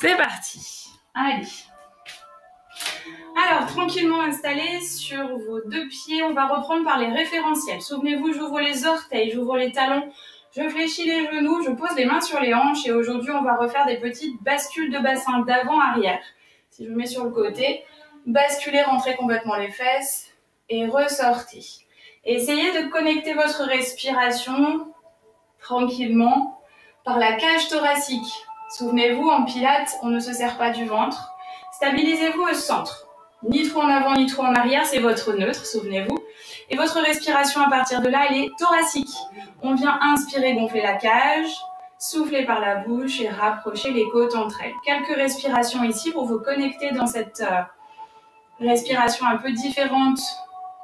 C'est parti. Allez. Alors, tranquillement installés sur vos deux pieds, on va reprendre par les référentiels. Souvenez-vous, j'ouvre les orteils, j'ouvre les talons, je fléchis les genoux, je pose les mains sur les hanches et aujourd'hui, on va refaire des petites bascules de bassin d'avant-arrière. Si je me mets sur le côté, basculez, rentrez complètement les fesses et ressortez. Essayez de connecter votre respiration tranquillement par la cage thoracique. Souvenez-vous, en pilates, on ne se serre pas du ventre. Stabilisez-vous au centre. Ni trop en avant, ni trop en arrière, c'est votre neutre, souvenez-vous. Et votre respiration à partir de là, elle est thoracique. On vient inspirer, gonfler la cage, souffler par la bouche et rapprocher les côtes entre elles. Quelques respirations ici pour vous connecter dans cette respiration un peu différente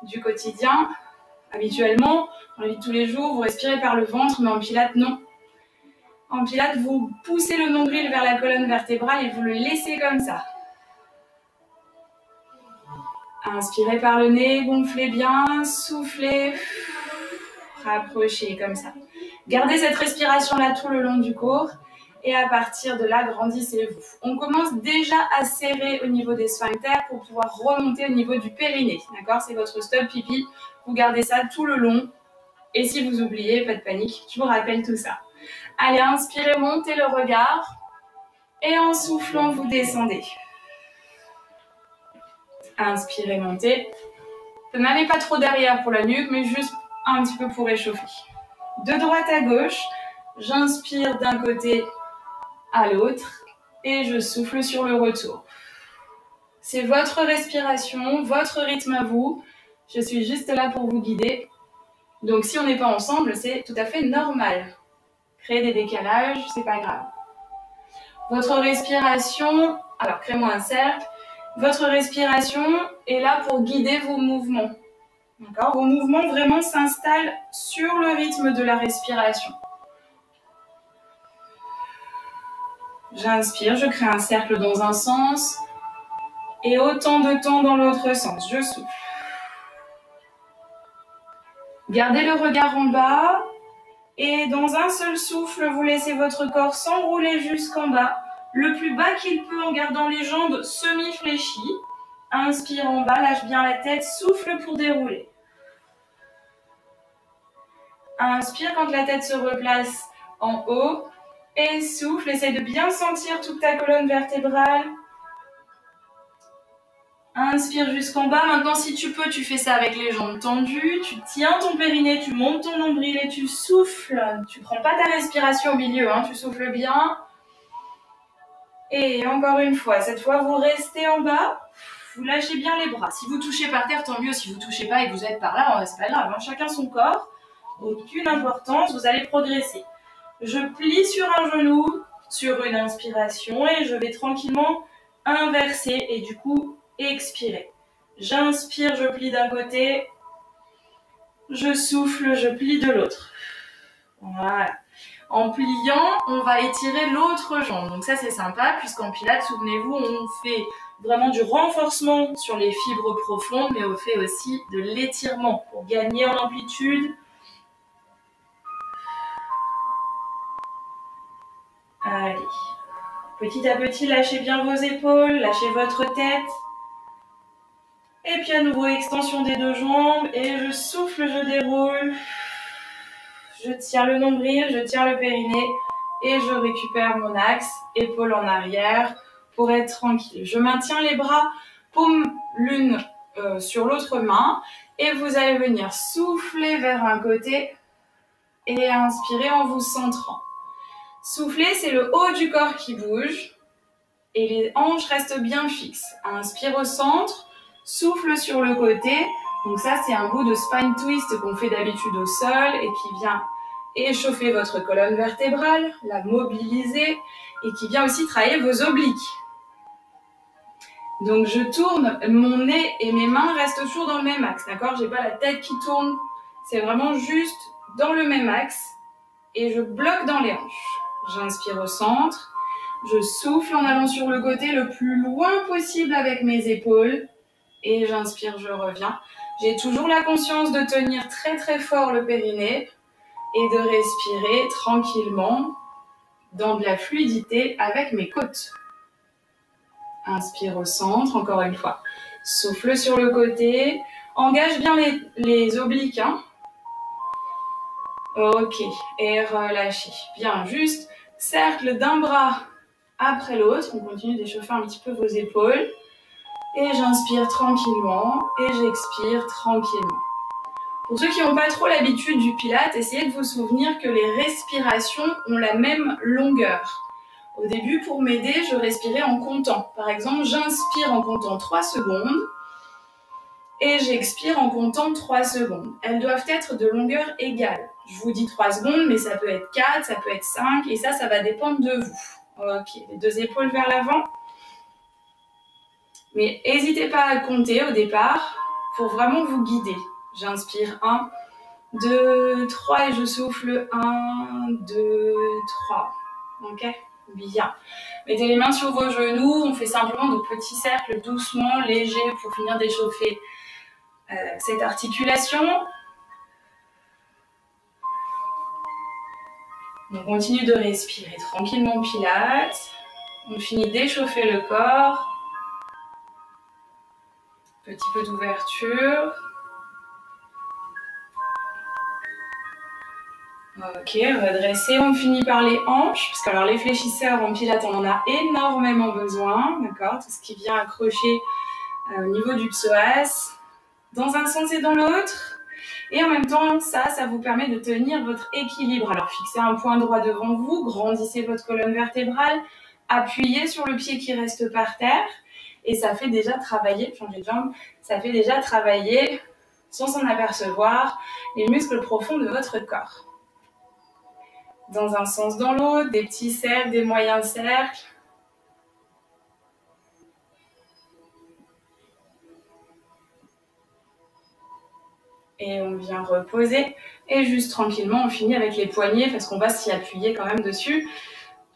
du quotidien. Habituellement, dans la vie de tous les jours, vous respirez par le ventre, mais en pilates, non. En pilates, vous poussez le nombril vers la colonne vertébrale et vous le laissez comme ça. Inspirez par le nez, gonflez bien, soufflez, rapprochez comme ça. Gardez cette respiration-là tout le long du cours et à partir de là, grandissez-vous. On commence déjà à serrer au niveau des sphincters pour pouvoir remonter au niveau du périnée. D'accord? C'est votre stop pipi. Vous gardez ça tout le long. Et si vous oubliez, pas de panique, je vous rappelle tout ça. Allez, inspirez, montez le regard. Et en soufflant, vous descendez. Inspirez, montez. N'allez pas trop derrière pour la nuque, mais juste un petit peu pour réchauffer. De droite à gauche, j'inspire d'un côté à l'autre et je souffle sur le retour. C'est votre respiration, votre rythme à vous. Je suis juste là pour vous guider. Donc si on n'est pas ensemble, c'est tout à fait normal. Créer des décalages, c'est pas grave. Votre respiration, alors créez-moi un cercle. Votre respiration est là pour guider vos mouvements. D'accord? Vos mouvements vraiment s'installent sur le rythme de la respiration. J'inspire, je crée un cercle dans un sens et autant de temps dans l'autre sens. Je souffle. Gardez le regard en bas et dans un seul souffle, vous laissez votre corps s'enrouler jusqu'en bas, le plus bas qu'il peut en gardant les jambes semi-fléchies. Inspire en bas, lâche bien la tête, souffle pour dérouler. Inspire quand la tête se replace en haut et souffle, essaye de bien sentir toute ta colonne vertébrale. Inspire jusqu'en bas. Maintenant, si tu peux, tu fais ça avec les jambes tendues. Tu tiens ton périnée, tu montes ton nombril et tu souffles. Tu ne prends pas ta respiration au milieu, hein, tu souffles bien. Et encore une fois, cette fois, vous restez en bas. Vous lâchez bien les bras. Si vous touchez par terre, tant mieux. Si vous ne touchez pas et que vous êtes par là, c'est pas grave. Hein. Chacun son corps. Aucune importance, vous allez progresser. Je plie sur un genou, sur une inspiration et je vais tranquillement inverser et du coup expirer. J'inspire, je plie d'un côté, je souffle, je plie de l'autre. Voilà. En pliant, on va étirer l'autre jambe. Donc ça c'est sympa puisqu'en pilates, souvenez-vous, on fait vraiment du renforcement sur les fibres profondes mais on fait aussi de l'étirement pour gagner en amplitude. Allez, petit à petit, lâchez bien vos épaules, lâchez votre tête. Et puis à nouveau, extension des deux jambes. Et je souffle, je déroule. Je tiens le nombril, je tiens le périnée. Et je récupère mon axe, épaule en arrière, pour être tranquille. Je maintiens les bras, paume l'une sur l'autre main. Et vous allez venir souffler vers un côté et inspirer en vous centrant. Souffler, c'est le haut du corps qui bouge et les hanches restent bien fixes. Inspire au centre, souffle sur le côté. Donc ça, c'est un bout de spine twist qu'on fait d'habitude au sol et qui vient échauffer votre colonne vertébrale, la mobiliser et qui vient aussi travailler vos obliques. Donc je tourne, mon nez et mes mains restent toujours dans le même axe, d'accord? J'ai pas la tête qui tourne, c'est vraiment juste dans le même axe et je bloque dans les hanches. J'inspire au centre, je souffle en allant sur le côté le plus loin possible avec mes épaules et j'inspire, je reviens. J'ai toujours la conscience de tenir très très fort le périnée et de respirer tranquillement dans de la fluidité avec mes côtes. Inspire au centre, encore une fois. Souffle sur le côté. Engage bien les obliques. Hein. Ok, et relâchez. Bien, juste cercle d'un bras après l'autre. On continue d'échauffer un petit peu vos épaules. Et j'inspire tranquillement et j'expire tranquillement. Pour ceux qui n'ont pas trop l'habitude du Pilates, essayez de vous souvenir que les respirations ont la même longueur. Au début, pour m'aider, je respirais en comptant. Par exemple, j'inspire en comptant 3 secondes et j'expire en comptant 3 secondes. Elles doivent être de longueur égale. Je vous dis 3 secondes, mais ça peut être 4, ça peut être 5 et ça va dépendre de vous. Ok, les 2 épaules vers l'avant. Mais n'hésitez pas à compter au départ pour vraiment vous guider. J'inspire 1, 2, 3 et je souffle 1, 2, 3. Ok? Bien. Mettez les mains sur vos genoux. On fait simplement de petits cercles doucement, légers pour finir d'échauffer cette articulation. On continue de respirer tranquillement Pilates. On finit d'échauffer le corps. Petit peu d'ouverture. Ok, redresser, on finit par les hanches, parce que alors les fléchisseurs en Pilates, on en a énormément besoin, d'accord? Tout ce qui vient accrocher au niveau du psoas, dans un sens et dans l'autre. Et en même temps, ça vous permet de tenir votre équilibre. Alors fixez un point droit devant vous, grandissez votre colonne vertébrale, appuyez sur le pied qui reste par terre, et ça fait déjà travailler, changer de jambe, ça fait déjà travailler, sans s'en apercevoir, les muscles profonds de votre corps. Dans un sens, dans l'autre, des petits cercles, des moyens cercles. Et on vient reposer. Et juste tranquillement, on finit avec les poignets parce qu'on va s'y appuyer quand même dessus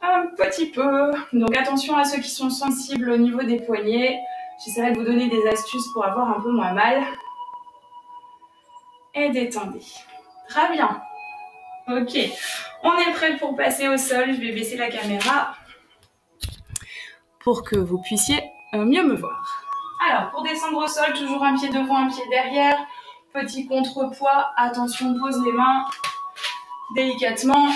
un petit peu. Donc attention à ceux qui sont sensibles au niveau des poignets. J'essaierai de vous donner des astuces pour avoir un peu moins mal. Et détendez. Très bien. Ok. On est prêt pour passer au sol. Je vais baisser la caméra pour que vous puissiez mieux me voir. Alors, pour descendre au sol, toujours un pied devant, un pied derrière. Petit contrepoids. Attention, pose les mains délicatement.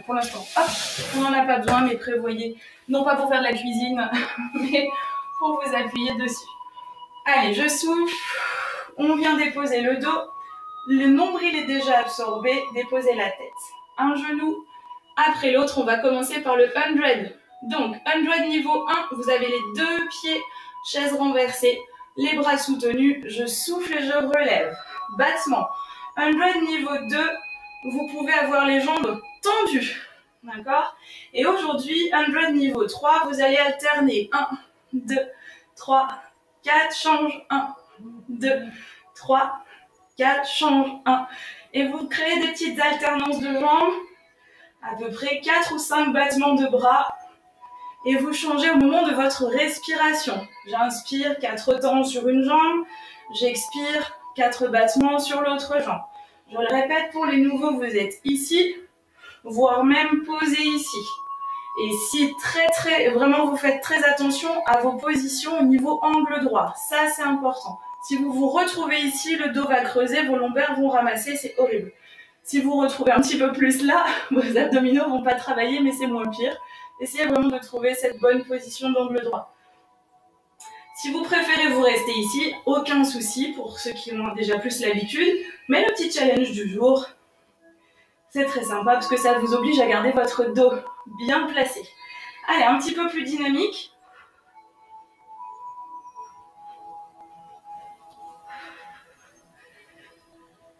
Pour l'instant, hop, on n'en a pas besoin, mais prévoyez, non pas pour faire de la cuisine, mais pour vous appuyer dessus. Allez, je souffle. On vient déposer le dos. Le nombril est déjà absorbé. Déposez la tête. Un genou après l'autre. On va commencer par le 100. Donc, 100 niveau 1, vous avez les 2 pieds, chaise renversée, les bras soutenus. Je souffle et je relève. Battement. 100 niveau 2, vous pouvez avoir les jambes tendues. D'accord? Et aujourd'hui, 100 niveau 3, vous allez alterner. 1, 2, 3, 4, change. 1, 2, 3, 4, change. 1. Et vous créez des petites alternances de jambes. À peu près 4 ou 5 battements de bras. Et vous changez au moment de votre respiration. J'inspire 4 temps sur une jambe. J'expire 4 battements sur l'autre jambe. Je le répète pour les nouveaux, vous êtes ici, voire même posé ici. Et si vraiment vous faites très attention à vos positions au niveau angle droit. Ça, c'est important. Si vous vous retrouvez ici, le dos va creuser, vos lombaires vont ramasser, c'est horrible. Si vous vous retrouvez un petit peu plus là, vos abdominaux vont pas travailler, mais c'est moins pire. Essayez vraiment de trouver cette bonne position d'angle droit. Si vous préférez vous rester ici, aucun souci pour ceux qui ont déjà plus l'habitude. Mais le petit challenge du jour, c'est très sympa parce que ça vous oblige à garder votre dos bien placé. Allez, un petit peu plus dynamique.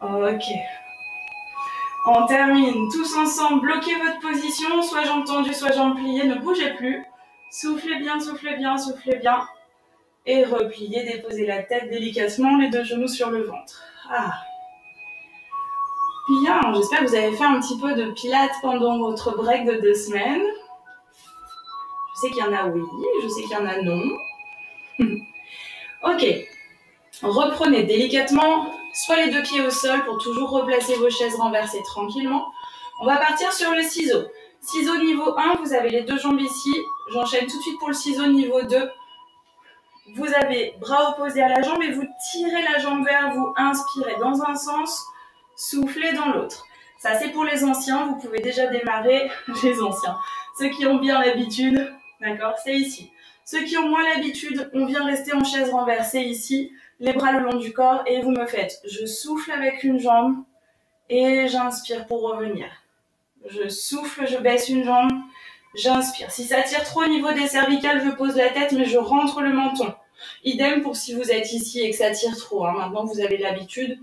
Ok. On termine tous ensemble. Bloquez votre position, soit jambes tendues, soit jambes pliées. Ne bougez plus. Soufflez bien, soufflez bien, soufflez bien. Et repliez, déposez la tête délicatement, les 2 genoux sur le ventre. Ah. Bien, j'espère que vous avez fait un petit peu de pilates pendant votre break de 2 semaines. Je sais qu'il y en a oui, je sais qu'il y en a non. Ok, reprenez délicatement, soit les 2 pieds au sol pour toujours replacer vos chaises renversées tranquillement. On va partir sur le ciseau. Ciseau niveau 1, vous avez les 2 jambes ici. J'enchaîne tout de suite pour le ciseau niveau 2. Vous avez bras opposés à la jambe et vous tirez la jambe vers vous. Inspirez dans un sens, soufflez dans l'autre. Ça, c'est pour les anciens. Vous pouvez déjà démarrer, les anciens. Ceux qui ont bien l'habitude, d'accord, c'est ici. Ceux qui ont moins l'habitude, on vient rester en chaise renversée ici, les bras le long du corps et vous me faites, je souffle avec une jambe et j'inspire pour revenir. Je souffle, je baisse une jambe, j'inspire. Si ça tire trop au niveau des cervicales, je pose la tête mais je rentre le menton. Idem pour si vous êtes ici et que ça tire trop. Maintenant vous avez l'habitude,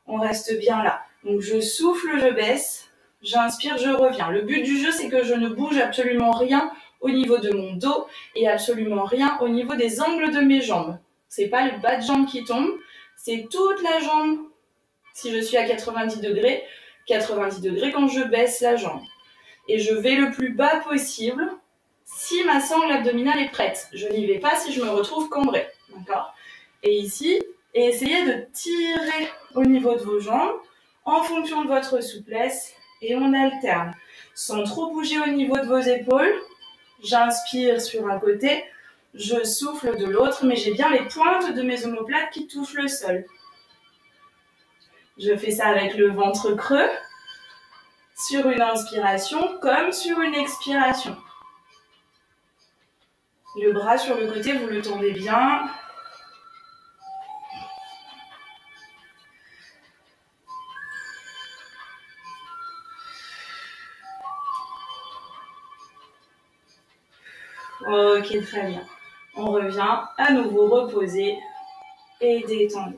on reste bien là. Donc je souffle, je baisse, j'inspire, je reviens. Le but du jeu, c'est que je ne bouge absolument rien au niveau de mon dos et absolument rien au niveau des angles de mes jambes. C'est pas le bas de jambe qui tombe, c'est toute la jambe. Si je suis à 90 degrés quand je baisse la jambe. Et je vais le plus bas possible si ma sangle abdominale est prête. Je n'y vais pas si je me retrouve cambrée. D'accord ? Et ici, essayez de tirer au niveau de vos jambes en fonction de votre souplesse et on alterne. Sans trop bouger au niveau de vos épaules, j'inspire sur un côté, je souffle de l'autre, mais j'ai bien les pointes de mes omoplates qui touchent le sol. Je fais ça avec le ventre creux, sur une inspiration comme sur une expiration. Le bras sur le côté, vous le tendez bien. Ok, très bien. On revient à nouveau reposer et détendre.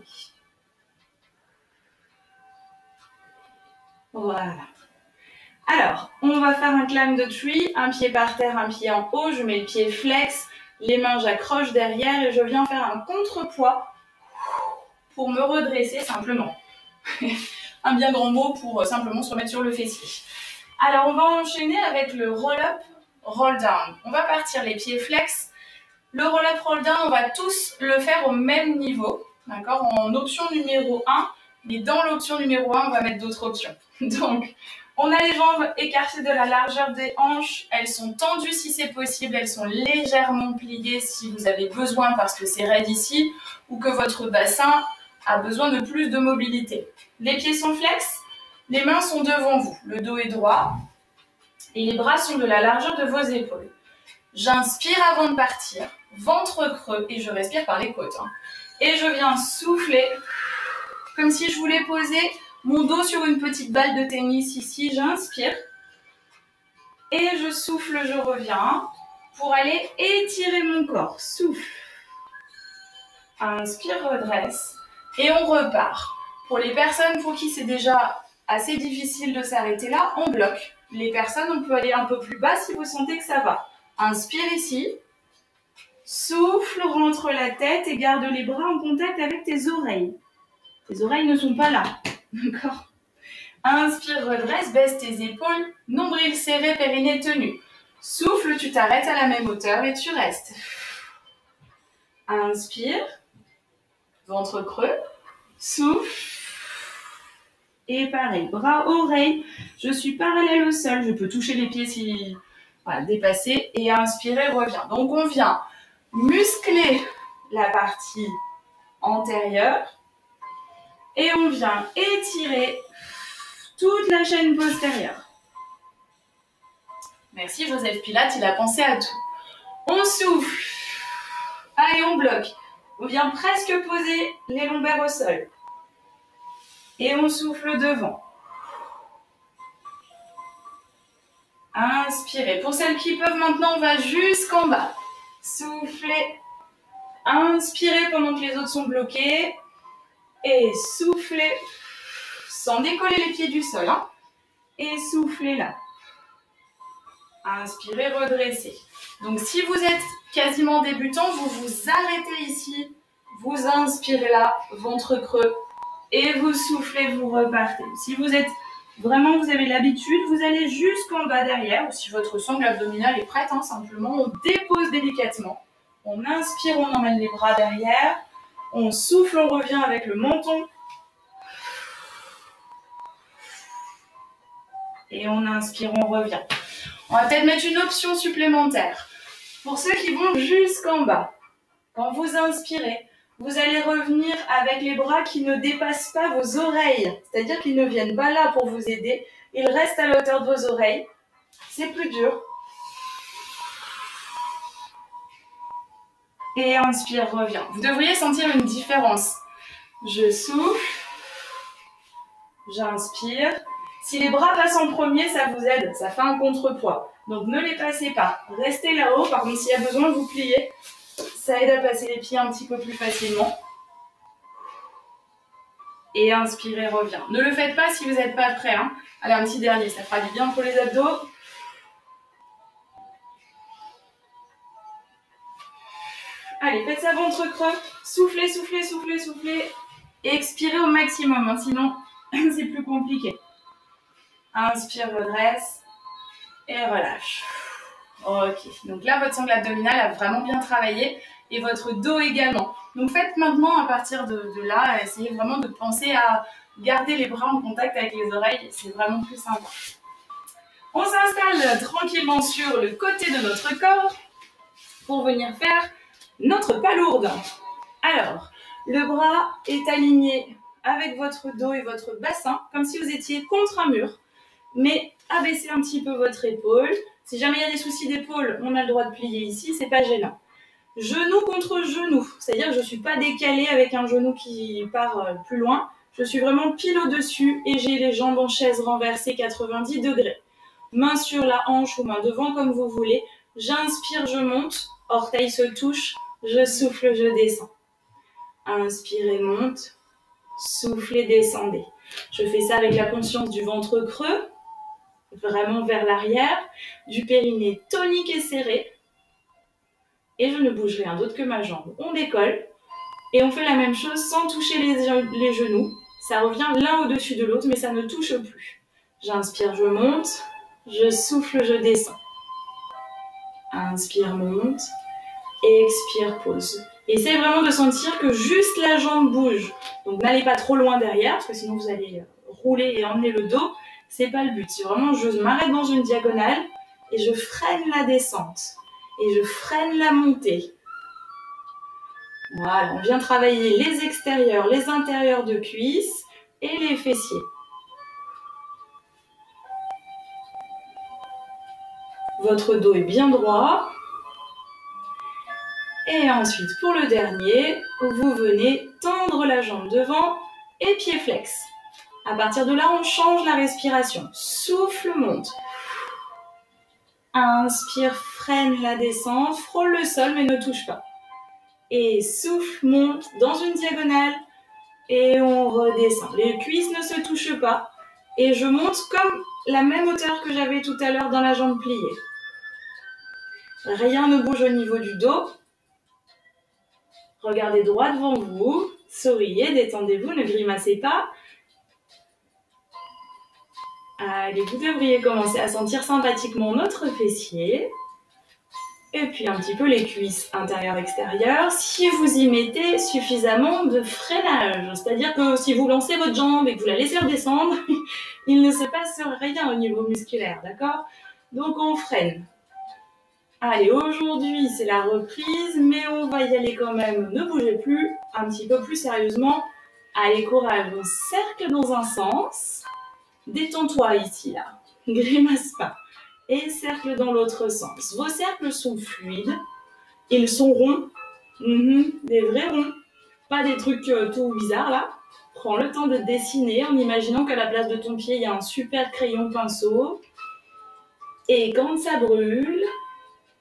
Voilà. Alors, on va faire un climb de tree, un pied par terre, un pied en haut. Je mets le pied flex, les mains j'accroche derrière et je viens faire un contrepoids pour me redresser simplement. Un bien grand mot pour simplement se remettre sur le fessier. Alors, on va enchaîner avec le roll-up, roll-down. On va partir les pieds flex. Le roll-up, roll-down, on va tous le faire au même niveau, d'accord, en option numéro 1. Mais dans l'option numéro 1, on va mettre d'autres options. Donc, on a les jambes écartées de la largeur des hanches. Elles sont tendues si c'est possible. Elles sont légèrement pliées si vous avez besoin parce que c'est raide ici ou que votre bassin a besoin de plus de mobilité. Les pieds sont flex. Les mains sont devant vous. Le dos est droit. Et les bras sont de la largeur de vos épaules. J'inspire avant de partir. Ventre creux. Et je respire par les côtes. Et je viens souffler comme si je voulais poser mon dos sur une petite balle de tennis ici. J'inspire. Et je souffle, je reviens pour aller étirer mon corps. Souffle. Inspire, redresse. Et on repart. Pour les personnes pour qui c'est déjà assez difficile de s'arrêter là, on bloque. Les personnes, on peut aller un peu plus bas si vous sentez que ça va. Inspire ici. Souffle, rentre la tête et garde les bras en contact avec tes oreilles. Tes oreilles ne sont pas là. D'accord ? Inspire, redresse, baisse tes épaules, nombril serré, périnée tenu. Souffle, tu t'arrêtes à la même hauteur et tu restes. Inspire, ventre creux, souffle. Et pareil, bras, oreilles, je suis parallèle au sol. Je peux toucher les pieds si... Voilà, dépasser et inspirer, reviens. Donc on vient muscler la partie antérieure et on vient étirer toute la chaîne postérieure. Merci Joseph Pilates, il a pensé à tout. On souffle. Allez, on bloque. On vient presque poser les lombaires au sol. Et on souffle devant. Inspirez. Pour celles qui peuvent, maintenant, on va jusqu'en bas. Soufflez. Inspirez pendant que les autres sont bloqués. Et soufflez. Sans décoller les pieds du sol. Et soufflez là. Inspirez, redressez. Donc, si vous êtes quasiment débutant, vous vous arrêtez ici. Vous inspirez là, ventre creux. Et vous soufflez, vous repartez. Si vous êtes vraiment, vous avez l'habitude, vous allez jusqu'en bas derrière. Ou si votre sangle abdominale est prête, simplement, on dépose délicatement. On inspire, on emmène les bras derrière. On souffle, on revient avec le menton. Et on inspire, on revient. On va peut-être mettre une option supplémentaire. Pour ceux qui vont jusqu'en bas. Quand vous inspirez, vous allez revenir avec les bras qui ne dépassent pas vos oreilles. C'est-à-dire qu'ils ne viennent pas là pour vous aider. Ils restent à la hauteur de vos oreilles. C'est plus dur. Et inspire, reviens. Vous devriez sentir une différence. Je souffle. J'inspire. Si les bras passent en premier, ça vous aide. Ça fait un contrepoids. Donc ne les passez pas. Restez là-haut. Par contre, s'il y a besoin, vous pliez. Ça aide à passer les pieds un petit peu plus facilement. Et inspirez, reviens. Ne le faites pas si vous n'êtes pas prêt. Hein. Allez, un petit dernier. Ça fera du bien pour les abdos. Allez, faites ça ventre creux. Soufflez, soufflez, soufflez, soufflez. Et expirez au maximum. Hein, sinon, c'est plus compliqué. Inspire, redresse. Et relâche. Ok. Donc là, votre sangle abdominale a vraiment bien travaillé. Et votre dos également. Donc faites maintenant, à partir de là, essayez vraiment de penser à garder les bras en contact avec les oreilles. C'est vraiment plus sympa. On s'installe tranquillement sur le côté de notre corps pour venir faire notre palourde. Alors, le bras est aligné avec votre dos et votre bassin, comme si vous étiez contre un mur. Mais abaissez un petit peu votre épaule. Si jamais il y a des soucis d'épaule, on a le droit de plier ici, c'est pas gênant. Genou contre genou, c'est-à-dire que je ne suis pas décalée avec un genou qui part plus loin. Je suis vraiment pile au-dessus et j'ai les jambes en chaise renversées 90 degrés. Main sur la hanche ou main devant comme vous voulez. J'inspire, je monte, orteils se touchent, je souffle, je descends. Inspirez, monte, soufflez, descendez. Je fais ça avec la conscience du ventre creux, vraiment vers l'arrière, du périnée tonique et serré. Et je ne bouge rien d'autre que ma jambe. On décolle et on fait la même chose sans toucher les genoux. Ça revient l'un au-dessus de l'autre, mais ça ne touche plus. J'inspire, je monte. Je souffle, je descends. Inspire, monte. Expire, pause. Essayez vraiment de sentir que juste la jambe bouge. Donc n'allez pas trop loin derrière, parce que sinon vous allez rouler et emmener le dos. C'est pas le but. C'est vraiment, je m'arrête dans une diagonale et je freine la descente. Et je freine la montée. Voilà, on vient travailler les extérieurs, les intérieurs de cuisses et les fessiers. Votre dos est bien droit. Et ensuite, pour le dernier, vous venez tendre la jambe devant et pied flex. À partir de là, on change la respiration. Souffle, monte. Inspire, freine la descente, frôle le sol mais ne touche pas. Et souffle, monte dans une diagonale et on redescend. Les cuisses ne se touchent pas et je monte comme la même hauteur que j'avais tout à l'heure dans la jambe pliée. Rien ne bouge au niveau du dos. Regardez droit devant vous, souriez, détendez-vous, ne grimacez pas. Allez, vous devriez commencer à sentir sympathiquement notre fessier. Et puis un petit peu les cuisses intérieures-extérieures, si vous y mettez suffisamment de freinage. C'est-à-dire que si vous lancez votre jambe et que vous la laissez redescendre, il ne se passe rien au niveau musculaire, d'accord? Donc on freine. Allez, aujourd'hui c'est la reprise, mais on va y aller quand même. Ne bougez plus, un petit peu plus sérieusement. Allez, courage, on cercle dans un sens. Détends-toi ici, là. Grimace pas. Et cercle dans l'autre sens. Vos cercles sont fluides. Ils sont ronds. Des vrais ronds. Pas des trucs tout bizarres, là. Prends le temps de dessiner en imaginant qu'à la place de ton pied, il y a un super crayon pinceau. Et quand ça brûle,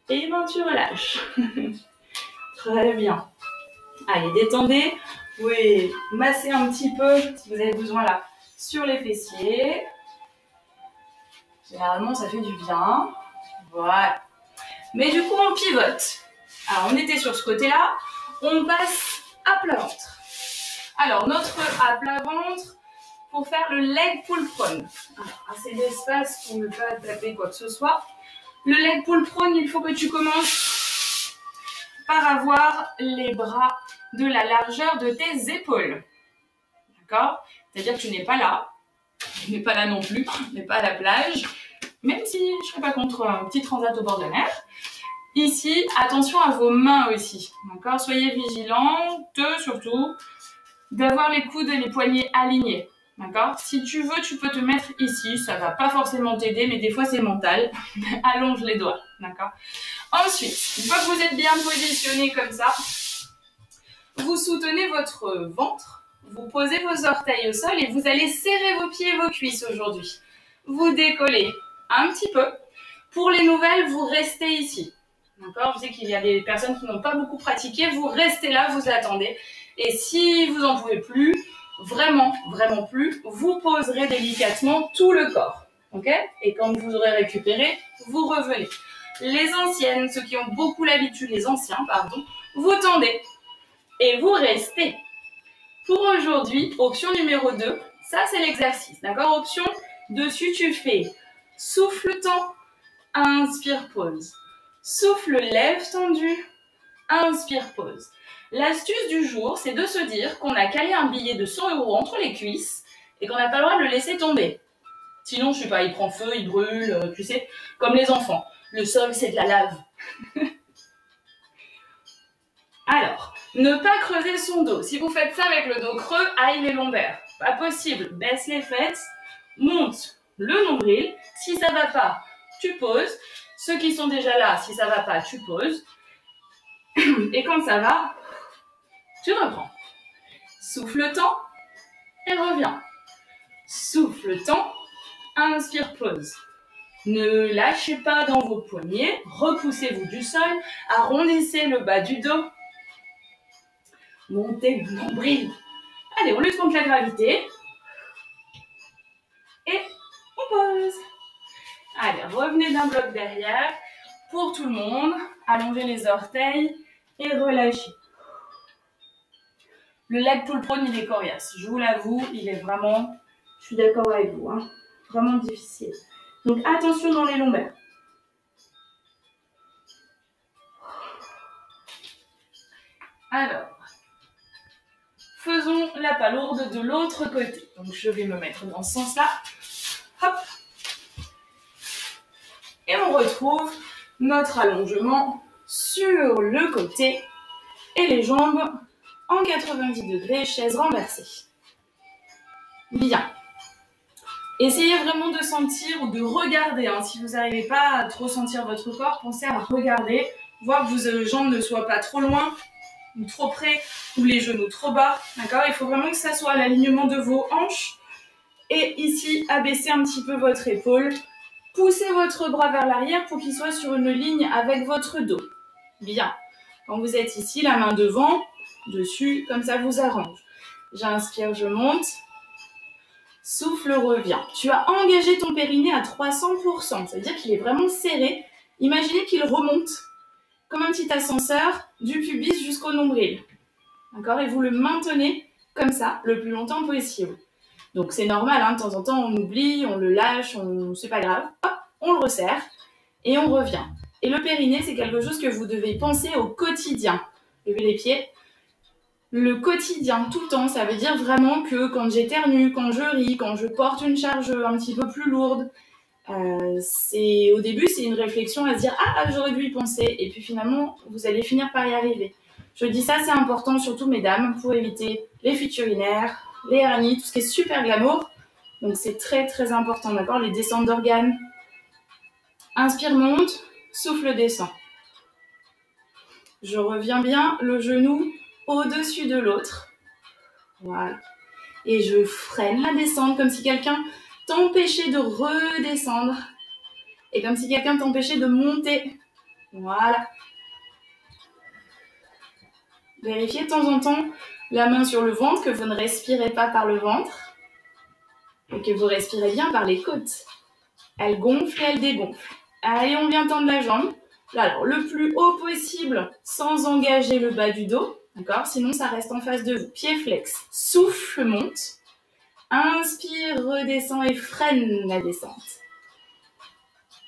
et ben tu relâches. Très bien. Allez, détendez. Vous pouvez masser un petit peu, si vous avez besoin, là, sur les fessiers. Généralement, ça fait du bien. Voilà. Mais du coup, on pivote. Alors, on était sur ce côté-là. On passe à plat ventre. Alors, notre à plat ventre pour faire le leg pull prone. Alors, assez d'espace pour ne pas taper quoi que ce soit. Le leg pull prone, il faut que tu commences par avoir les bras de la largeur de tes épaules. D'accord? C'est-à-dire que tu n'es pas là. Tu n'es pas là non plus. Tu n'es pas à la plage. Même si je ne serais pas contre un petit transat au bord de la mer. Ici, attention à vos mains aussi, d'accord? Soyez vigilants, surtout, d'avoir les coudes et les poignets alignés, d'accord? Si tu veux, tu peux te mettre ici, ça va pas forcément t'aider, mais des fois c'est mental. Allonge les doigts, d'accord? Ensuite, une fois que vous êtes bien positionné comme ça, vous soutenez votre ventre, vous posez vos orteils au sol et vous allez serrer vos pieds et vos cuisses aujourd'hui. Vous décollez un petit peu. Pour les nouvelles, vous restez ici. D'accord? Je sais qu'il y a des personnes qui n'ont pas beaucoup pratiqué. Vous restez là, vous attendez. Et si vous n'en pouvez plus, vraiment, vraiment plus, vous poserez délicatement tout le corps. Ok? Et quand vous aurez récupéré, vous revenez. Les anciennes, ceux qui ont beaucoup l'habitude, les anciens, pardon, vous tendez. Et vous restez. Pour aujourd'hui, option numéro 2, ça c'est l'exercice. D'accord? Option, dessus tu fais souffle temps, inspire, pause. Souffle, lève tendu, inspire, pause. L'astuce du jour, c'est de se dire qu'on a calé un billet de 100 € entre les cuisses et qu'on n'a pas le droit de le laisser tomber. Sinon, je sais pas, il prend feu, il brûle, tu sais, comme les enfants. Le sol, c'est de la lave. Alors, ne pas creuser son dos. Si vous faites ça avec le dos creux, aïe les lombaires. Pas possible. Baisse les fesses, monte le nombril. Si ça va pas, tu poses. Ceux qui sont déjà là, si ça va pas, tu poses. Et quand ça va, tu reprends. Souffle temps et reviens. Souffle temps, inspire, pause. Ne lâchez pas dans vos poignets. Repoussez-vous du sol. Arrondissez le bas du dos. Montez le nombril. Allez, on lutte contre la gravité. Et on pose. Allez, revenez d'un bloc derrière. Pour tout le monde, allongez les orteils et relâchez. Le leg pull prone, il est coriace. Je vous l'avoue, il est vraiment, je suis d'accord avec vous, hein, vraiment difficile. Donc attention dans les lombaires. Alors, faisons la palourde de l'autre côté. Donc je vais me mettre dans ce sens-là. Hop. Et on retrouve notre allongement sur le côté et les jambes en 90 degrés, chaise renversée. Bien. Essayez vraiment de sentir ou de regarder. Hein. Si vous n'arrivez pas à trop sentir votre corps, pensez à regarder, voir que vos jambes ne soient pas trop loin ou trop près ou les genoux trop bas. D'accord? Il faut vraiment que ça soit à l'alignement de vos hanches. Et ici, abaissez un petit peu votre épaule. Poussez votre bras vers l'arrière pour qu'il soit sur une ligne avec votre dos. Bien. Quand vous êtes ici, la main devant, dessus, comme ça vous arrange. J'inspire, je monte. Souffle, reviens. Tu as engagé ton périnée à 300%. Ça veut dire qu'il est vraiment serré. Imaginez qu'il remonte comme un petit ascenseur du pubis jusqu'au nombril. D'accord? Et vous le maintenez comme ça le plus longtemps possible. Donc c'est normal, hein, de temps en temps on oublie, on le lâche, c'est pas grave. Hop, on le resserre et on revient. Et le périnée, c'est quelque chose que vous devez penser au quotidien. Levez les pieds. Le quotidien, tout le temps, ça veut dire vraiment que quand j'éternue, quand je ris, quand je porte une charge un petit peu plus lourde, au début, c'est une réflexion à se dire « Ah, j'aurais dû y penser ». Et puis finalement, vous allez finir par y arriver. Je dis ça, c'est important, surtout mesdames, pour éviter les fuites urinaires, les hernies, tout ce qui est super glamour. Donc c'est très très important, d'accord? Les descentes d'organes. Inspire, monte, souffle, descend. Je reviens bien, le genou au-dessus de l'autre. Voilà. Et je freine la descente comme si quelqu'un t'empêchait de redescendre. Et comme si quelqu'un t'empêchait de monter. Voilà. Vérifiez de temps en temps la main sur le ventre, que vous ne respirez pas par le ventre. Et que vous respirez bien par les côtes. Elle gonfle et elle dégonfle. Allez, on vient tendre la jambe. Là, alors, le plus haut possible sans engager le bas du dos. D'accord? Sinon, ça reste en face de vous. Pied flex. Souffle, monte. Inspire, redescend et freine la descente.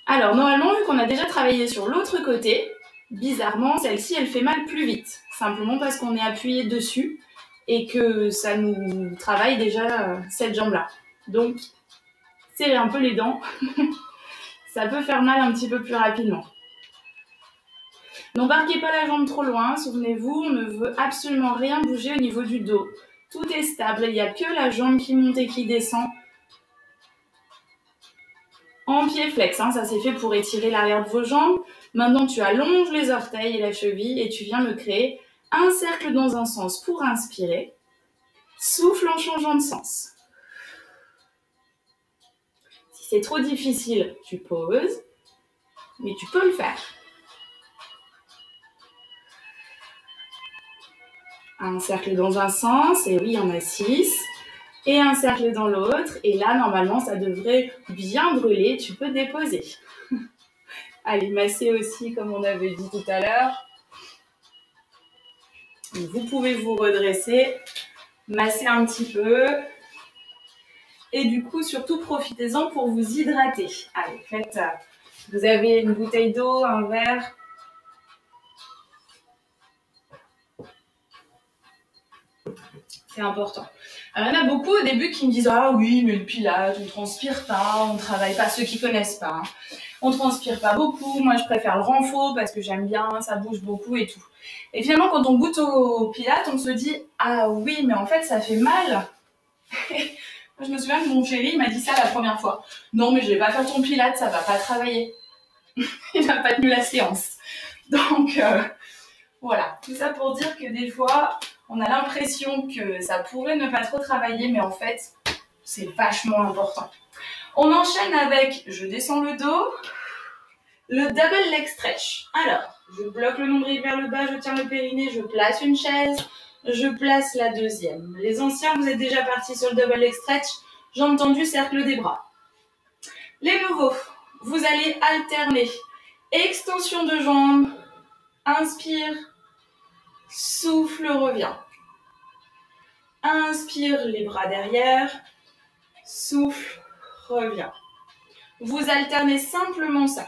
Alors, normalement, vu qu'on a déjà travaillé sur l'autre côté, bizarrement, celle-ci, elle fait mal plus vite. Simplement parce qu'on est appuyé dessus et que ça nous travaille déjà cette jambe-là. Donc, serrez un peu les dents. Ça peut faire mal un petit peu plus rapidement. N'embarquez pas la jambe trop loin, souvenez-vous, on ne veut absolument rien bouger au niveau du dos. Tout est stable, il n'y a que la jambe qui monte et qui descend. En pied flex, hein, ça c'est fait pour étirer l'arrière de vos jambes. Maintenant, tu allonges les orteils et la cheville et tu viens me créer un cercle dans un sens pour inspirer. Souffle en changeant de sens. Si c'est trop difficile, tu poses, mais tu peux le faire. Un cercle dans un sens, et oui, il y en a 6. Et un cercle dans l'autre, et là, normalement, ça devrait bien brûler, tu peux déposer. Allez, masser aussi, comme on avait dit tout à l'heure. Vous pouvez vous redresser, masser un petit peu. Et du coup, surtout, profitez-en pour vous hydrater. Allez, faites, vous avez une bouteille d'eau, un verre. C'est important. Alors, il y en a beaucoup au début qui me disent « Ah oui, mais le Pilates, on ne transpire pas, on ne travaille pas. » Ceux qui ne connaissent pas. Hein. On ne transpire pas beaucoup. Moi, je préfère le renfort parce que j'aime bien, ça bouge beaucoup et tout. Et finalement, quand on goûte au Pilates, on se dit « Ah oui, mais en fait, ça fait mal. » Je me souviens que mon chéri m'a dit ça la première fois. « Non, mais je ne vais pas faire ton Pilates, ça ne va pas travailler. » Il n'a pas tenu la séance. Donc, voilà. Tout ça pour dire que des fois... On a l'impression que ça pourrait ne pas trop travailler, mais en fait, c'est vachement important. On enchaîne avec, je descends le dos, le double leg stretch. Alors, je bloque le nombril vers le bas, je tiens le périnée, je place une chaise, je place la deuxième. Les anciens, vous êtes déjà partis sur le double leg stretch, jambes tendues, cercle des bras. Les nouveaux, vous allez alterner. Extension de jambes, inspire, souffle, reviens. Inspire, les bras derrière. Souffle, reviens. Vous alternez simplement ça.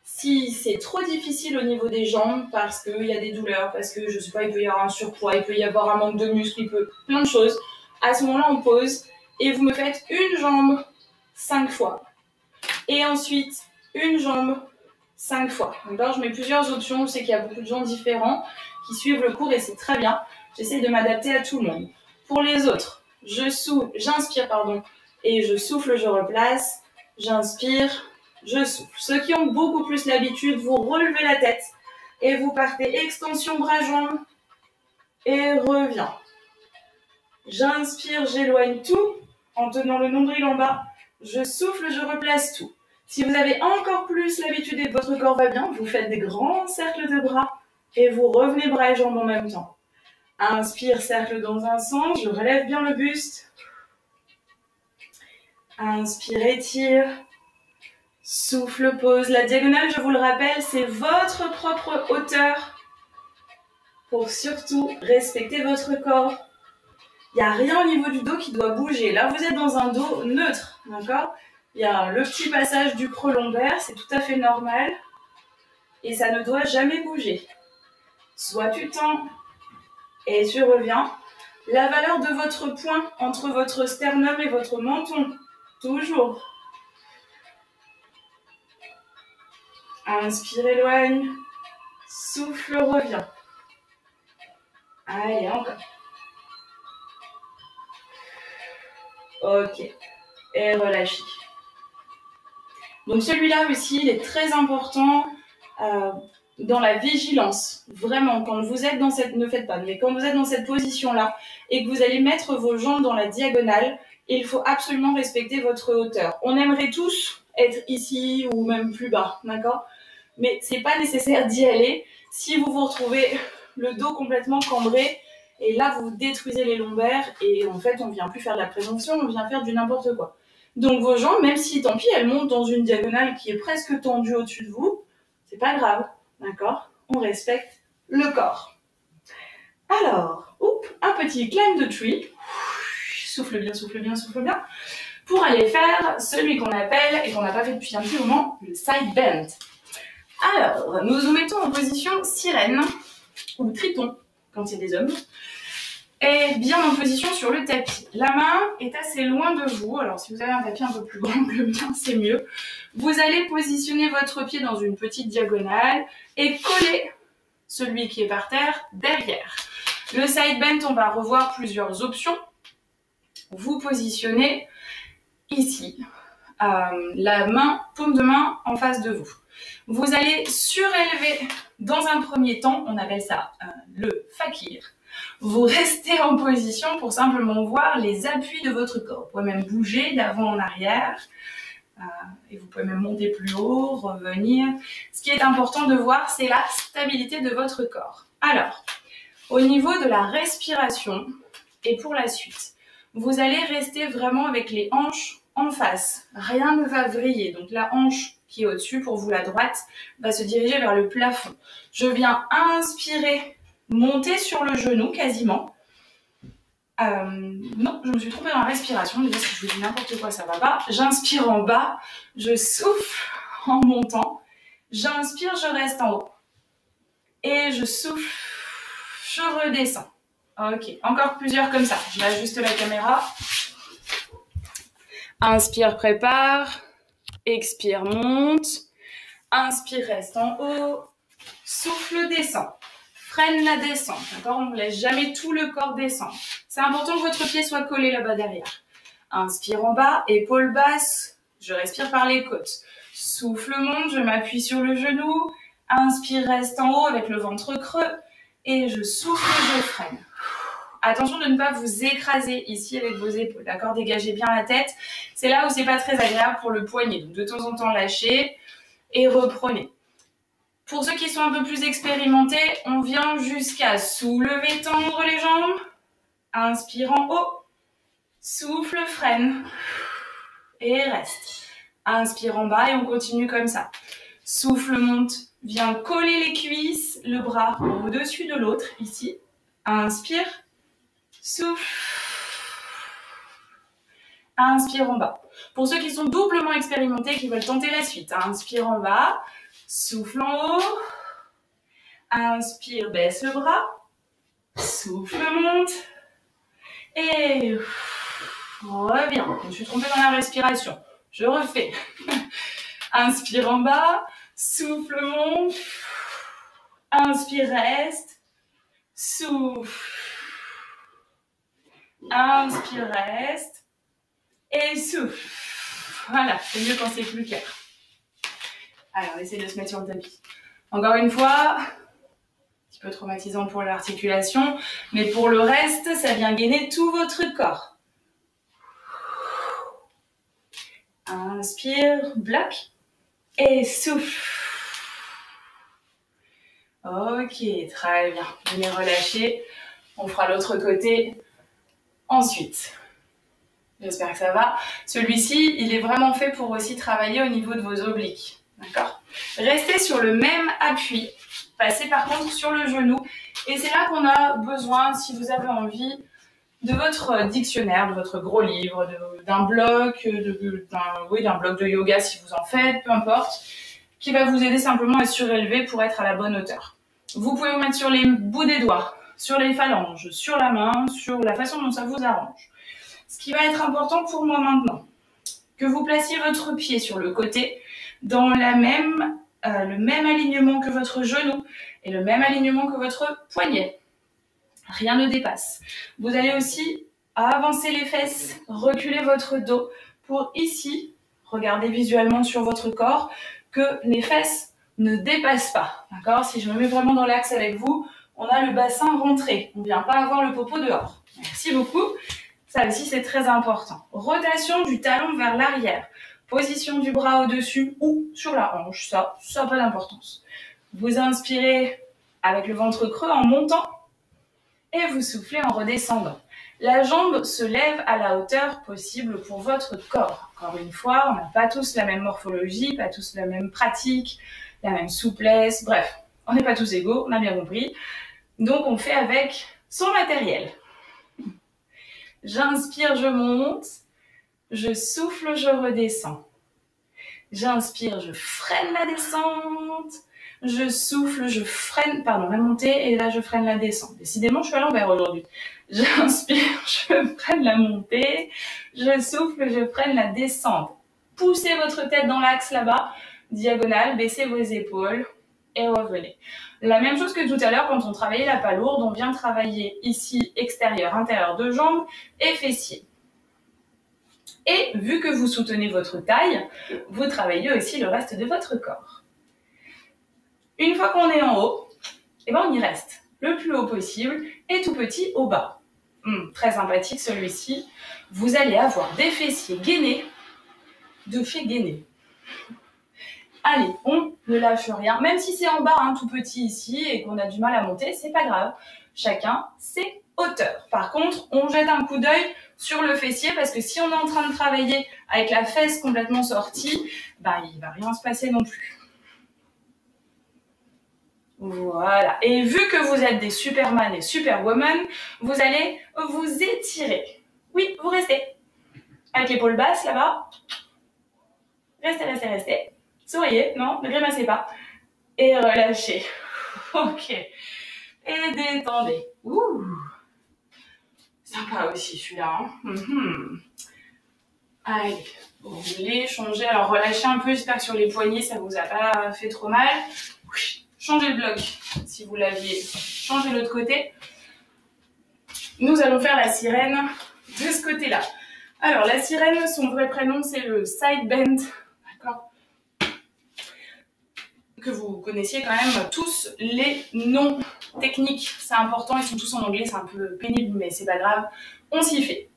Si c'est trop difficile au niveau des jambes, parce qu'il y a des douleurs, parce que, je sais pas, il peut y avoir un surpoids, il peut y avoir un manque de muscles, plein de choses, à ce moment-là, on pose et vous me faites une jambe 5 fois. Et ensuite, une jambe 5 fois. Donc, je mets plusieurs options. Je sais qu'il y a beaucoup de gens différents qui suivent le cours et c'est très bien. J'essaie de m'adapter à tout le monde. Pour les autres, j'inspire, et je souffle, je replace. J'inspire, je souffle. Ceux qui ont beaucoup plus l'habitude, vous relevez la tête et vous partez extension bras-jambes et reviens. J'inspire, j'éloigne tout en tenant le nombril en bas. Je souffle, je replace tout. Si vous avez encore plus l'habitude et que votre corps va bien, vous faites des grands cercles de bras et vous revenez bras et jambes en même temps. Inspire, cercle dans un sens, je relève bien le buste. Inspire, étire. Souffle, pose. La diagonale, je vous le rappelle, c'est votre propre hauteur pour surtout respecter votre corps. Il n'y a rien au niveau du dos qui doit bouger. Là, vous êtes dans un dos neutre, d'accord ? Il y a le petit passage du creux lombaire, c'est tout à fait normal. Et ça ne doit jamais bouger. Soit tu tends et tu reviens. La valeur de votre poing entre votre sternum et votre menton. Toujours. Inspire, éloigne. Souffle, reviens. Allez, encore. Ok. Et relâchez. Donc celui-là aussi, il est très important dans la vigilance. Vraiment, quand vous êtes dans cette... Ne faites pas, mais quand vous êtes dans cette position-là et que vous allez mettre vos jambes dans la diagonale, il faut absolument respecter votre hauteur. On aimerait tous être ici ou même plus bas, d'accord ? Mais c'est pas nécessaire d'y aller si vous vous retrouvez le dos complètement cambré et là vous détruisez les lombaires et en fait on vient plus faire de la prévention, on vient faire du n'importe quoi. Donc vos jambes, même si tant pis elles montent dans une diagonale qui est presque tendue au-dessus de vous, c'est pas grave, d'accord ? On respecte le corps. Alors, un petit climb the tree. Souffle bien, souffle bien, souffle bien. Pour aller faire celui qu'on appelle, et qu'on n'a pas fait depuis un petit moment, le side bend. Alors, nous nous mettons en position sirène, ou triton, quand c'est des hommes, et bien en position sur le tapis. La main est assez loin de vous, alors si vous avez un tapis un peu plus grand que le mien, c'est mieux. Vous allez positionner votre pied dans une petite diagonale et coller celui qui est par terre derrière. Le side bend, on va revoir plusieurs options. Vous positionnez ici, la main, paume de main en face de vous. Vous allez surélever dans un premier temps, on appelle ça le fakir. Vous restez en position pour simplement voir les appuis de votre corps. Vous pouvez même bouger d'avant en arrière. Et vous pouvez même monter plus haut, revenir. Ce qui est important de voir, c'est la stabilité de votre corps. Alors, au niveau de la respiration, et pour la suite, vous allez rester vraiment avec les hanches en face. Rien ne va vriller. Donc la hanche qui est au-dessus, pour vous la droite, va se diriger vers le plafond. Je viens inspirer, monter sur le genou quasiment. Non, je me suis trompée dans la respiration. Déjà, si je vous dis n'importe quoi, ça va pas. J'inspire en bas, je souffle en montant. J'inspire, je reste en haut. Et je souffle, je redescends. Ok, encore plusieurs comme ça. Je vais ajuster la caméra. Inspire, prépare. Expire, monte. Inspire, reste en haut. Souffle, descend. Freine la descente, d'accord? On ne laisse jamais tout le corps descendre. C'est important que votre pied soit collé là-bas derrière. Inspire en bas, épaule basse, je respire par les côtes. Souffle monte, je m'appuie sur le genou. Inspire, reste en haut avec le ventre creux. Et je souffle, je freine. Attention de ne pas vous écraser ici avec vos épaules, d'accord? Dégagez bien la tête. C'est là où c'est pas très agréable pour le poignet. Donc de temps en temps, lâchez et reprenez. Pour ceux qui sont un peu plus expérimentés, on vient jusqu'à soulever, tendre les jambes. Inspire en haut. Souffle, freine. Et reste. Inspire en bas et on continue comme ça. Souffle, monte. Viens coller les cuisses, le bras au-dessus de l'autre, ici. Inspire. Souffle. Inspire en bas. Pour ceux qui sont doublement expérimentés, qui veulent tenter la suite, inspire en bas. Souffle en haut. Inspire, baisse le bras. Souffle, monte. Et reviens. Je me suis trompée dans la respiration. Je refais. Inspire en bas. Souffle, monte. Inspire, reste. Souffle. Inspire, reste. Et souffle. Voilà, c'est mieux quand c'est plus clair. Alors, essayez de se mettre sur le tapis. Encore une fois, un petit peu traumatisant pour l'articulation, mais pour le reste, ça vient gainer tout votre corps. Inspire, bloc, et souffle. Ok, très bien. Venez relâcher. On fera l'autre côté ensuite. J'espère que ça va. Celui-ci, il est vraiment fait pour aussi travailler au niveau de vos obliques. D'accord? Restez sur le même appui. Passez par contre sur le genou. Et c'est là qu'on a besoin, si vous avez envie, de votre dictionnaire, de votre gros livre, d'un bloc, d'un bloc de yoga si vous en faites, peu importe, qui va vous aider simplement à surélever pour être à la bonne hauteur. Vous pouvez vous mettre sur les bouts des doigts, sur les phalanges, sur la main, sur la façon dont ça vous arrange. Ce qui va être important pour moi maintenant, que vous placiez votre pied sur le côté dans le même alignement que votre genou et le même alignement que votre poignet. Rien ne dépasse. Vous allez aussi avancer les fesses, reculer votre dos pour ici, regardez visuellement sur votre corps, que les fesses ne dépassent pas. D'accord? Si je me mets vraiment dans l'axe avec vous, on a le bassin rentré. On ne vient pas avoir le popo dehors. Merci beaucoup. Ça aussi, c'est très important. Rotation du talon vers l'arrière. Position du bras au-dessus ou sur la hanche. Ça n'a pas d'importance. Vous inspirez avec le ventre creux en montant et vous soufflez en redescendant. La jambe se lève à la hauteur possible pour votre corps. Encore une fois, on n'a pas tous la même morphologie, pas tous la même pratique, la même souplesse. Bref, on n'est pas tous égaux, on a bien compris. Donc, on fait avec son matériel. J'inspire, je monte. Je souffle, je redescends. J'inspire, je freine la descente. Je souffle, je freine, pardon, la montée, et là je freine la descente. Décidément, je suis à l'envers aujourd'hui. J'inspire, je freine la montée. Je souffle, je freine la descente. poussez votre tête dans l'axe là-bas, diagonale, baissez vos épaules et revenez. La même chose que tout à l'heure quand on travaillait la palourde, on vient travailler ici extérieur, intérieur de jambes et fessiers. Et vu que vous soutenez votre taille, vous travaillez aussi le reste de votre corps. Une fois qu'on est en haut, eh ben on y reste le plus haut possible et tout petit au bas. Très sympathique celui-ci. Vous allez avoir des fessiers gainés, de chez gainé. Allez, on ne lâche rien. Même si c'est en bas, tout petit ici, et qu'on a du mal à monter, c'est pas grave. Chacun ses hauteurs. Par contre, on jette un coup d'œil sur le fessier parce que si on est en train de travailler avec la fesse complètement sortie, il va rien se passer non plus. Voilà. Et vu que vous êtes des Superman et Superwoman, vous allez vous étirer. Oui, vous restez. Avec l'épaule basse, là-bas. Restez, restez, restez. Souriez. Non, ne grimacez pas. Et relâchez. Ok. Et détendez. Ouh. Sympa aussi, celui-là. Allez, roulez, changez. Alors, relâchez un peu. J'espère que sur les poignets, ça vous a pas fait trop mal. Changez le bloc, si vous l'aviez. Changez l'autre côté. Nous allons faire la sirène de ce côté-là. Alors, la sirène, son vrai prénom, c'est le side bend. D'accord? Que vous connaissiez quand même tous les noms techniques. C'est important, ils sont tous en anglais, c'est un peu pénible, mais c'est pas grave. On s'y fait.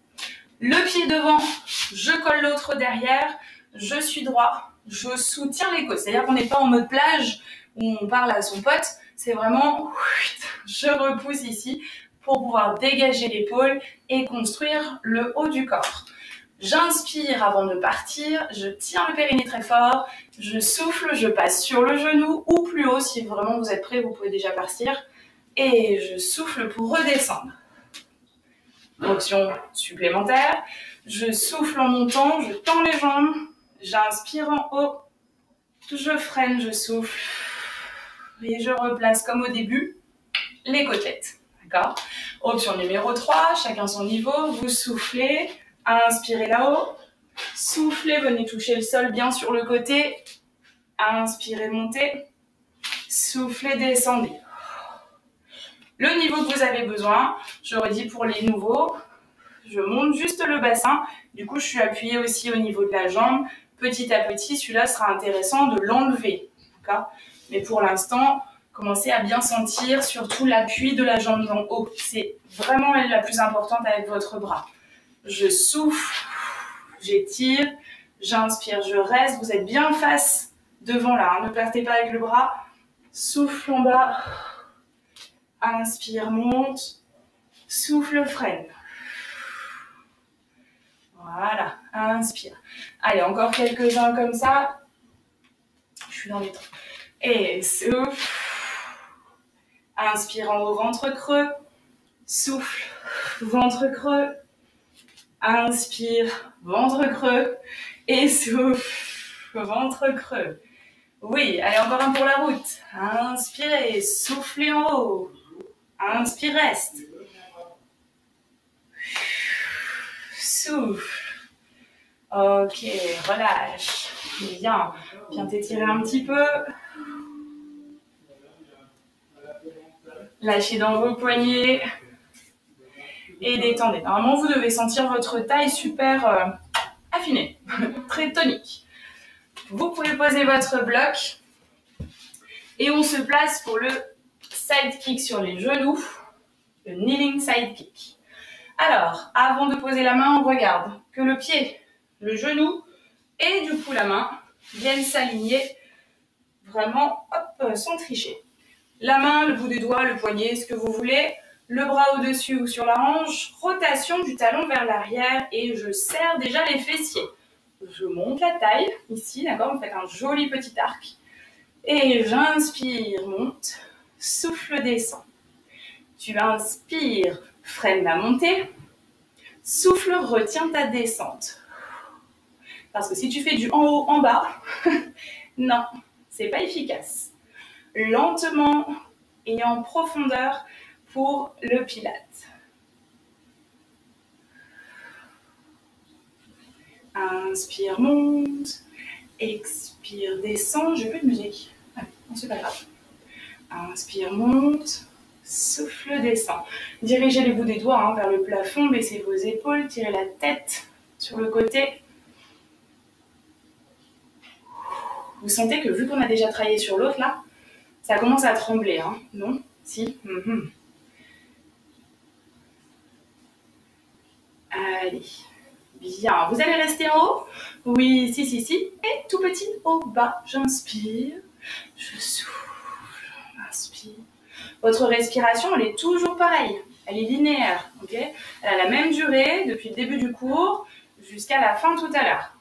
Le pied devant, je colle l'autre derrière, je suis droit, je soutiens les côtes. C'est-à-dire qu'on n'est pas en mode plage, où on parle à son pote, c'est vraiment, je repousse ici pour pouvoir dégager l'épaule et construire le haut du corps. J'inspire avant de partir, je tiens le périnée très fort, je souffle, je passe sur le genou ou plus haut si vraiment vous êtes prêt, vous pouvez déjà partir. Et je souffle pour redescendre. Option supplémentaire, je souffle en montant, je tends les jambes, j'inspire en haut, je freine, je souffle. Et je replace comme au début les côtelettes. D'accord? Option numéro 3, chacun son niveau. Vous soufflez, inspirez là-haut. Soufflez, venez toucher le sol bien sur le côté. Inspirez, montez. Soufflez, descendez. Le niveau que vous avez besoin, je redis pour les nouveaux. Je monte juste le bassin. Du coup, je suis appuyée aussi au niveau de la jambe. Petit à petit, celui-là sera intéressant de l'enlever. D'accord? Mais pour l'instant, commencez à bien sentir surtout l'appui de la jambe d'en haut. C'est vraiment elle la plus importante avec votre bras. Je souffle, j'étire, j'inspire, je reste. Vous êtes bien face devant là. Ne partez pas avec le bras. Souffle en bas. Inspire, monte. Souffle, freine. Voilà, inspire. Allez, encore quelques-uns comme ça. Je suis dans les temps. Et souffle. Inspire en haut, ventre creux. Souffle, ventre creux. Inspire, ventre creux. Et souffle, ventre creux. Oui, allez, encore un pour la route. Inspirez, soufflez en haut. Inspire, reste. Souffle. Ok, relâche. Bien, viens t'étirer un petit peu. Lâchez dans vos poignets. Et détendez. Normalement, vous devez sentir votre taille super affinée, très tonique. Vous pouvez poser votre bloc. Et on se place pour le side kick sur les genoux. Le kneeling side kick. Alors, avant de poser la main, on regarde que le pied, le genou et du coup la main viennent s'aligner vraiment, hop, sans tricher. La main, le bout des doigts, le poignet, ce que vous voulez. Le bras au-dessus ou sur la hanche. Rotation du talon vers l'arrière et je serre déjà les fessiers. Je monte la taille, ici, d'accord? Vous faites un joli petit arc. Et j'inspire, monte. Souffle, descend. Tu inspires, freine la montée. Souffle, retiens ta descente. Parce que si tu fais du en haut, en bas, non, c'est pas efficace. Lentement et en profondeur pour le pilate. Inspire, monte. Expire, descend. J'ai plus de musique. Ah, non, c'est pas grave. Inspire, monte. Souffle, descend. Dirigez les bouts des doigts vers le plafond. Baissez vos épaules. Tirez la tête sur le côté. Vous sentez que vu qu'on a déjà travaillé sur l'autre là, ça commence à trembler, hein? Non? Si? Allez. Bien. Vous allez rester en haut? Oui, si. Et tout petit au bas. J'inspire. Je souffle. Inspire. Votre respiration, elle est toujours pareille. Elle est linéaire, ok? Elle a la même durée depuis le début du cours jusqu'à la fin tout à l'heure.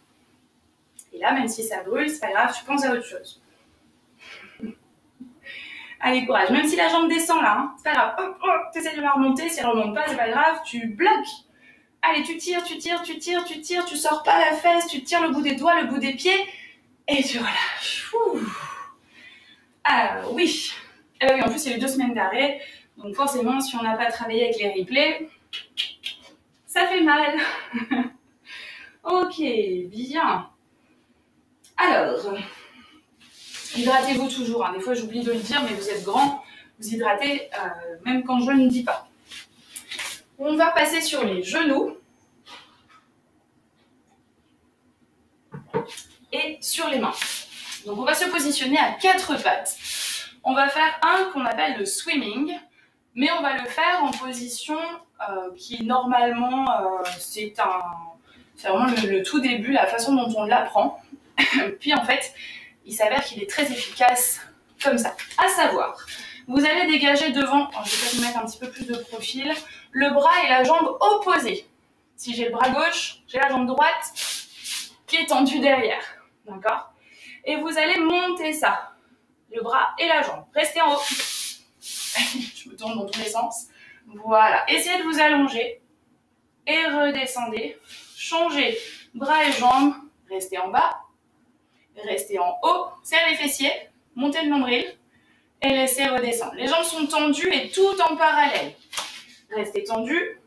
Et là, même si ça brûle, c'est pas grave, tu penses à autre chose. Allez, courage. Même si la jambe descend là, hein, c'est pas grave. Tu essaies de la remonter. Si elle remonte pas, c'est pas grave, tu bloques. Allez, tu tires, tu sors pas la fesse, tu tires le bout des doigts, le bout des pieds, et tu relâches. Ah oui. Eh ben oui, en plus, il y a eu 2 semaines d'arrêt, donc forcément, si on n'a pas travaillé avec les replays, ça fait mal. Ok, bien. Alors, hydratez-vous toujours. Des fois, j'oublie de le dire, mais vous êtes grand, vous hydratez même quand je ne dis pas. On va passer sur les genoux et sur les mains. Donc, on va se positionner à 4 pattes. On va faire un qu'on appelle le swimming, mais on va le faire en position qui normalement, c'est vraiment le tout début, la façon dont on l'apprend. Puis en fait, il s'avère qu'il est très efficace comme ça. À savoir, vous allez dégager devant, je vais peut-être mettre un petit peu plus de profil, le bras et la jambe opposés. Si j'ai le bras gauche, j'ai la jambe droite qui est tendue derrière. D'accord? Et vous allez monter ça. Le bras et la jambe. Restez en haut. Je me tourne dans tous les sens. Voilà. Essayez de vous allonger. Et redescendez. Changez bras et jambes. Restez en bas. Restez en haut. Serrez les fessiers. Montez le nombril. Et laissez redescendre. Les jambes sont tendues et tout en parallèle. Restez tendus.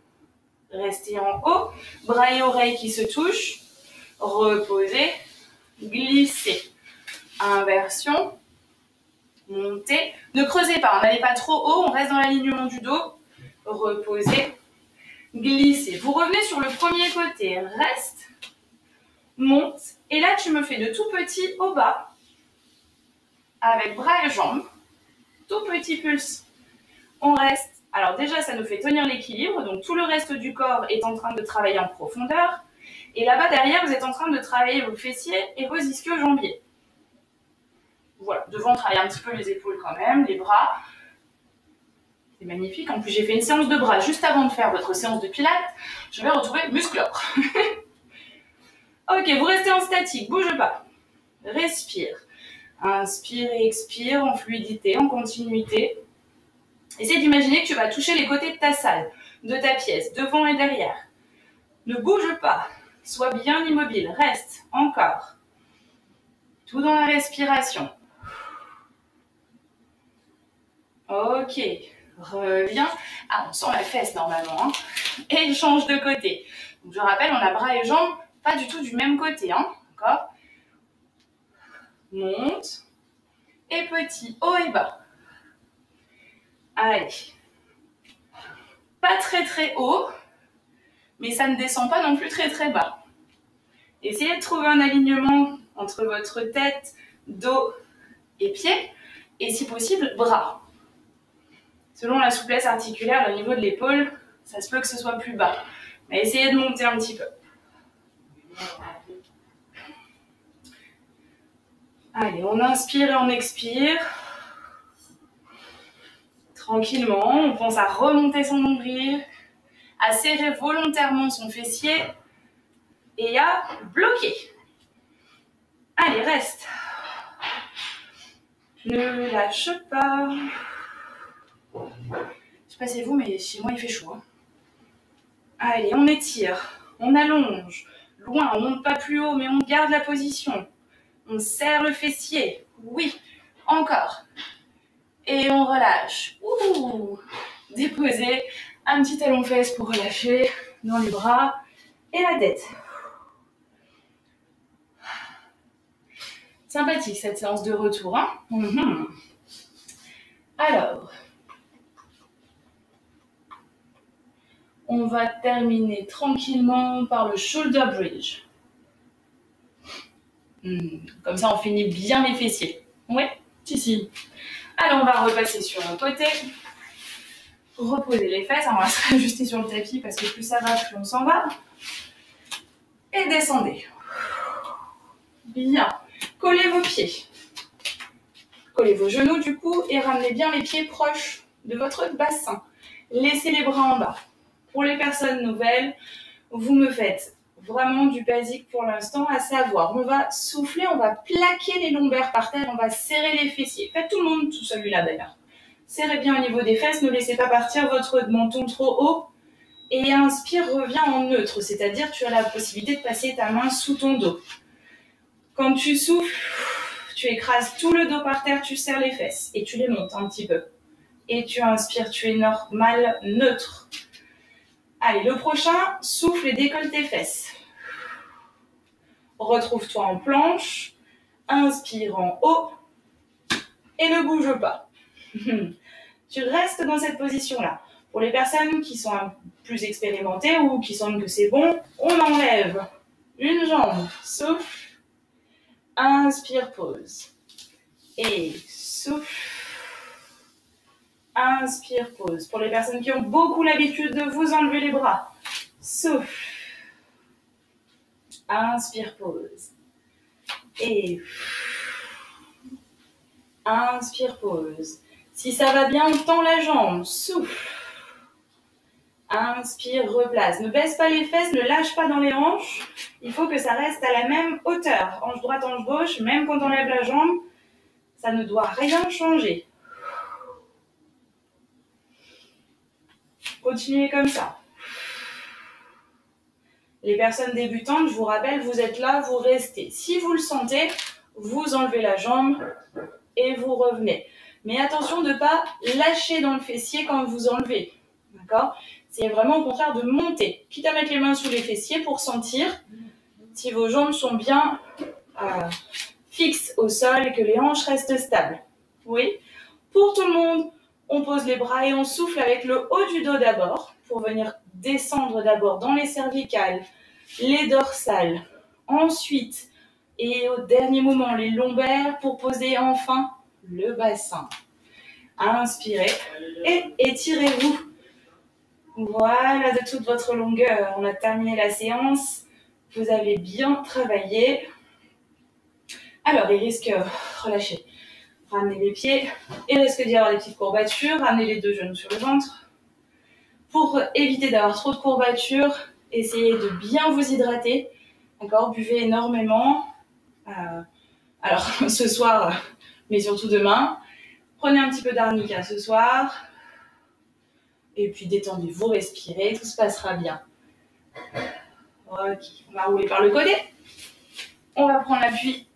Restez en haut. Bras et oreilles qui se touchent. Reposez. Glissez. Inversion. Montez. Ne creusez pas, n'allez pas trop haut, on reste dans l'alignement du dos. Reposez. Glissez. Vous revenez sur le premier côté. Reste. Monte. Et là, tu me fais de tout petit au bas. Avec bras et jambes. Tout petit pulse. On reste. Alors déjà, ça nous fait tenir l'équilibre. Donc tout le reste du corps est en train de travailler en profondeur. Et là-bas, derrière, vous êtes en train de travailler vos fessiers et vos ischio-jambiers. Voilà, devant, on travaille un petit peu les épaules quand même, les bras. C'est magnifique. En plus, j'ai fait une séance de bras juste avant de faire votre séance de pilates. Je vais retrouver musclore. Ok, vous restez en statique, bouge pas. Respire. Inspire et expire en fluidité, en continuité. Essaye d'imaginer que tu vas toucher les côtés de ta salle, de ta pièce, devant et derrière. Ne bouge pas. Sois bien immobile. Reste. Encore. Tout dans la respiration. Ok, reviens. Ah, on sent la fesse normalement. Hein. Et change de côté. Donc, je rappelle, on a bras et jambes pas du tout du même côté. Hein. D'accord? Monte. Et petit, haut et bas. Allez. Pas très très haut, mais ça ne descend pas non plus très très bas. Essayez de trouver un alignement entre votre tête, dos et pieds. Et si possible, bras. Selon la souplesse articulaire, le niveau de l'épaule, ça se peut que ce soit plus bas. Mais essayez de monter un petit peu. Allez, on inspire et on expire. Tranquillement, on pense à remonter son nombril, à serrer volontairement son fessier et à bloquer. Allez, reste. Ne lâche pas. Je sais pas si c'est vous, mais chez moi il fait chaud. Hein. Allez, on étire, on allonge. Loin, on ne monte pas plus haut, mais on garde la position. On serre le fessier. Oui, encore. Et on relâche. Ouh. Déposez un petit talon-fesse pour relâcher dans les bras et la tête. Sympathique cette séance de retour, hein? Alors, on va terminer tranquillement par le shoulder bridge. Comme ça, on finit bien les fessiers. Ouais, si. Alors, on va repasser sur un côté. Reposer les fesses. On va se réajuster sur le tapis parce que plus ça va, plus on s'en va. Et descendez. Bien. Collez vos pieds. Collez vos genoux du coup et ramenez bien les pieds proches de votre bassin. Laissez les bras en bas. Pour les personnes nouvelles, vous me faites vraiment du basique pour l'instant, à savoir, on va souffler, on va plaquer les lombaires par terre, on va serrer les fessiers. Faites tout le monde tout celui-là d'ailleurs. Serrez bien au niveau des fesses, ne laissez pas partir votre menton trop haut. Et inspire, reviens en neutre, c'est-à-dire tu as la possibilité de passer ta main sous ton dos. Quand tu souffles, tu écrases tout le dos par terre, tu serres les fesses et tu les montes un petit peu. Et tu inspires, tu es normal, neutre. Allez, le prochain, souffle et décolle tes fesses. Retrouve-toi en planche, inspire en haut et ne bouge pas. Tu restes dans cette position-là. Pour les personnes qui sont plus expérimentées ou qui sentent que c'est bon, on enlève une jambe, souffle, inspire, pause. Et souffle, inspire, pause. Pour les personnes qui ont beaucoup l'habitude de vous enlever les bras, souffle, inspire, pause. Et inspire, pause. Si ça va bien, tends la jambe, souffle. Inspire, replace. Ne baisse pas les fesses, ne lâche pas dans les hanches. Il faut que ça reste à la même hauteur. Hanche droite, hanche gauche, même quand on lève la jambe, ça ne doit rien changer. Continuez comme ça. Les personnes débutantes, je vous rappelle, vous êtes là, vous restez. Si vous le sentez, vous enlevez la jambe et vous revenez. Mais attention de ne pas lâcher dans le fessier quand vous enlevez. D'accord ? C'est vraiment au contraire de monter. Quitte à mettre les mains sous les fessiers pour sentir si vos jambes sont bien fixes au sol et que les hanches restent stables. Oui. Pour tout le monde, on pose les bras et on souffle avec le haut du dos d'abord pour venir descendre d'abord dans les cervicales, les dorsales. Ensuite, et au dernier moment, les lombaires pour poser enfin le bassin. Inspirez et étirez-vous. Voilà, de toute votre longueur. On a terminé la séance. Vous avez bien travaillé. Alors, il risque, relâchez. Ramenez les pieds. Il risque d'y avoir des petites courbatures. Ramenez les deux genoux sur le ventre. Pour éviter d'avoir trop de courbatures, essayez de bien vous hydrater. D'accord ? Buvez énormément. Alors, ce soir, mais surtout demain. Prenez un petit peu d'arnica ce soir. Et puis détendez-vous, respirez, tout se passera bien. Ok, on va rouler par le côté. On va prendre l'appui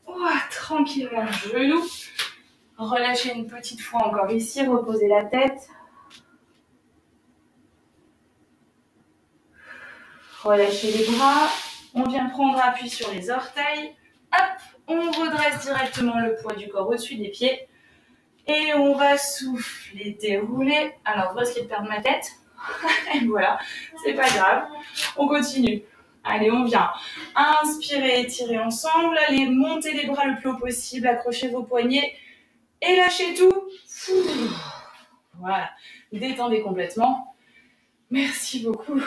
tranquillement au genou. Relâchez une petite fois encore ici, reposez la tête. Relâchez les bras. On vient prendre appui sur les orteils. Hop, on redresse directement le poids du corps au-dessus des pieds. Et on va souffler, dérouler. Alors, je risque de perdre ma tête. Et voilà, c'est pas grave. On continue. Allez, on vient. Inspirez, étirez ensemble. Allez, montez les bras le plus haut possible. Accrochez vos poignets. Et lâchez tout. Voilà. Détendez complètement. Merci beaucoup.